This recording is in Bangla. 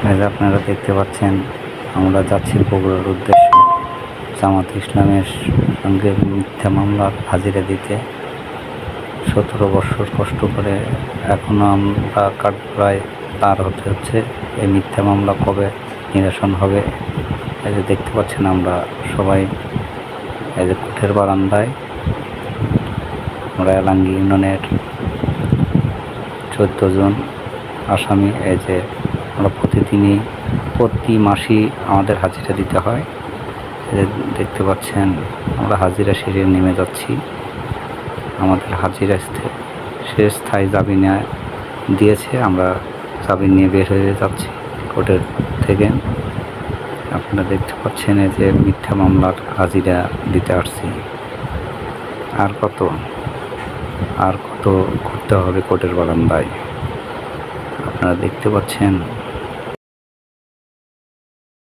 আপনারা দেখতে পাচ্ছেন আমরা যাচ্ছি বগুড়ার উদ্দেশ্যে জামাত ইসলামের সঙ্গে মিথ্যা মামলার হাজিরা দিতে। 17 বছর কষ্ট করে এখনও আমরা কাঠগড়ায় পার হতে হচ্ছে। এই মিথ্যা মামলা কবে নিরসন হবে? এই যে দেখতে পাচ্ছেন আমরা সবাই এই যে কোর্টের বারান্দায়, আমরা এলাঙ্গি ইউনিয়নের 14 জন আসামি। এই যে আমরা প্রতি মাসেই আমাদের হাজিরা দিতে হয়। দেখতে পাচ্ছেন আমরা হাজিরা সেরে নেমে যাচ্ছি। আমাদের হাজিরা শেষ স্থায়ী জামিন দিয়েছে, আমরা জামিন নিয়ে বের হয়ে যাচ্ছি কোর্টের থেকে। আপনারা দেখতে পাচ্ছেন এই যে মিথ্যা মামলার হাজিরা দিতে আসছি। আর কত করতে হবে কোর্টের বারান্দায়, আপনারা দেখতে পাচ্ছেন।